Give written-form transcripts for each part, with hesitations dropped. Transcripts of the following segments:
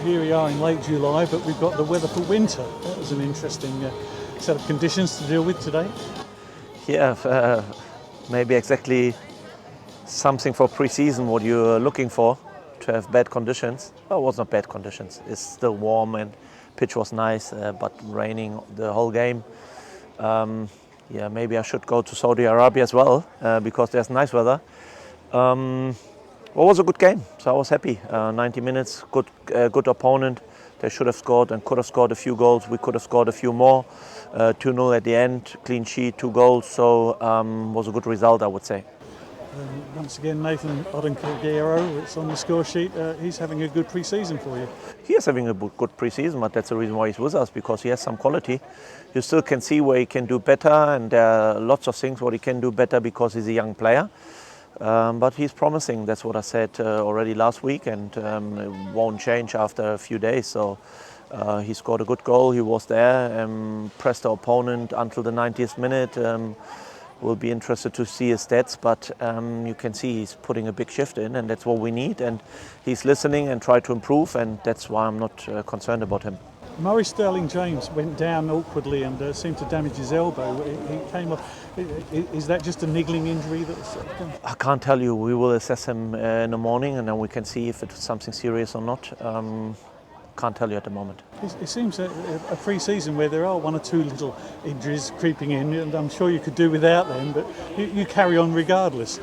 here we are in late July, but we've got the weather for winter. That was an interesting set of conditions to deal with today. Yeah, maybe exactly something for pre-season what you're looking for, to have bad conditions. Well, it was not bad conditions. It's still warm and pitch was nice, but raining the whole game. Yeah, maybe I should go to Saudi Arabia as well because there's nice weather. It was a good game, so I was happy. 90 minutes, good opponent. They should have scored and could have scored a few goals. We could have scored a few more. 2-0 at the end, clean sheet, 2 goals. So was a good result, I would say. Once again, Nathan Odenkirk, it's on the score sheet. He's having a good pre-season for you. He is having a good pre-season, but that's the reason why he's with us, because he has some quality. You still can see where he can do better, and there are lots of things what he can do better because he's a young player. But he's promising. That's what I said already last week, and it won't change after a few days. So he scored a good goal. He was there, pressed the opponent until the 90th minute. We'll be interested to see his stats, but you can see he's putting a big shift in, and that's what we need. And he's listening and try to improve, and that's why I'm not concerned about him. Murray Sterling-James went down awkwardly and seemed to damage his elbow. He came off. Is that just a niggling injury? I can't tell you. We will assess him in the morning, and then we can see if it's something serious or not. Can't tell you at the moment. It seems a pre-season where there are 1 or 2 little injuries creeping in, and I'm sure you could do without them, but you carry on regardless.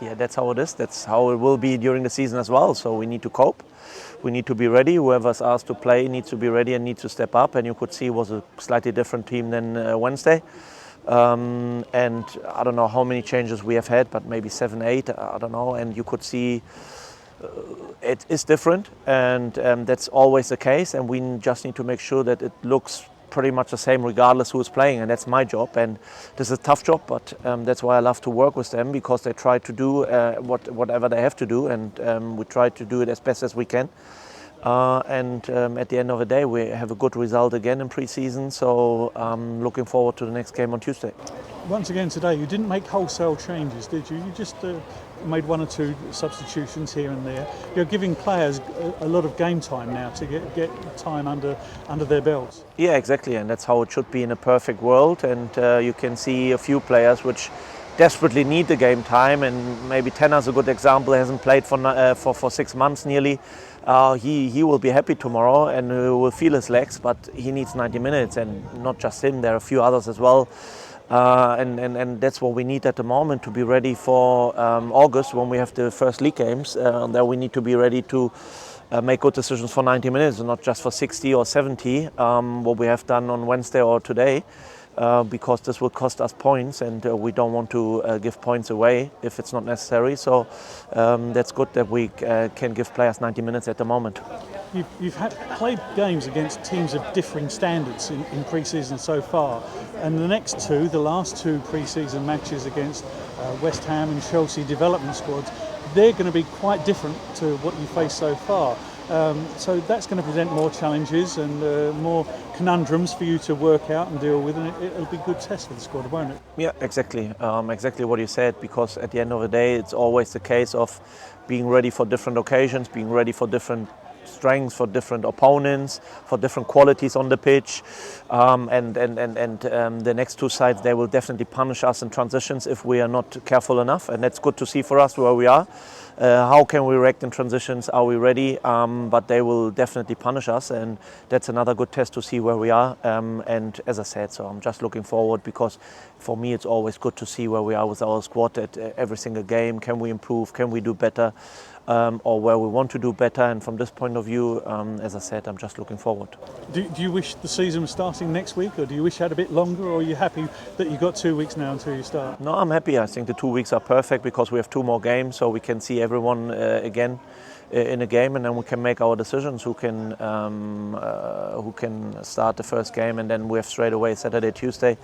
Yeah, that's how it is. That's how it will be during the season as well. So we need to cope. We need to be ready. Whoever's asked to play needs to be ready and needs to step up. And you could see it was a slightly different team than Wednesday. And I don't know how many changes we have had, but maybe 7, 8, I don't know. And you could see it is different, and that's always the case. And we just need to make sure that it looks pretty much the same regardless who is playing, and that's my job. And this is a tough job, but that's why I love to work with them, because they try to do whatever they have to do, and we try to do it as best as we can. And at the end of the day, we have a good result again in pre-season, so I'm looking forward to the next game on Tuesday. Once again today, you didn't make wholesale changes, did you? You just made 1 or 2 substitutions here and there. You're giving players a lot of game time now to get time under their belts. Yeah, exactly, and that's how it should be in a perfect world. And you can see a few players which desperately need the game time, and maybe Tanner's a good example. He hasn't played for 6 months nearly. He will be happy tomorrow and will feel his legs, but he needs 90 minutes, and not just him. There are a few others as well. And that's what we need at the moment to be ready for August, when we have the first league games. There we need to be ready to make good decisions for 90 minutes and not just for 60 or 70, what we have done on Wednesday or today. Because this will cost us points, and we don't want to give points away if it's not necessary. So that's good that we can give players 90 minutes at the moment. You've played games against teams of differing standards in pre-season so far, and the last two pre-season matches against West Ham and Chelsea development squads, they're going to be quite different to what you faced so far. So that's going to present more challenges and more conundrums for you to work out and deal with, and it'll be a good test for the squad, won't it? Yeah, exactly. Exactly what you said, because at the end of the day, it's always the case of being ready for different occasions, being ready for different strengths, for different opponents, for different qualities on the pitch, and the next 2 sides, they will definitely punish us in transitions if we are not careful enough, and that's good to see for us where we are. How can we react in transitions? Are we ready? But they will definitely punish us, and that's another good test to see where we are. And as I said, so I'm just looking forward, because for me it's always good to see where we are with our squad at every single game. Can we improve? Can we do better? Or where we want to do better? And from this point of view, as I said, I'm just looking forward. Do you wish the season was starting next week, or do you wish you had a bit longer, or are you happy that you've got 2 weeks now until you start? No, I'm happy. I think the 2 weeks are perfect, because we have 2 more games, so we can see everyone again in a game, and then we can make our decisions who can start the first game, and then we have straight away Saturday, Tuesday.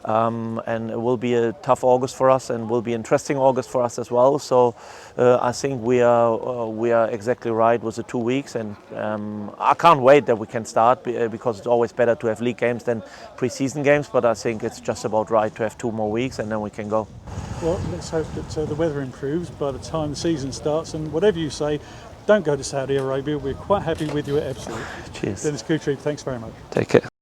And it will be a tough August for us, and will be interesting August for us as well. So I think we are exactly right with the 2 weeks, and I can't wait that we can start, because it's always better to have league games than pre-season games. But I think it's just about right to have 2 more weeks, and then we can go. Well, let's hope that the weather improves by the time the season starts, and whatever you say, don't go to Saudi Arabia. We're quite happy with you at Epsom. Cheers. Dennis Kutrieb, thanks very much. Take care.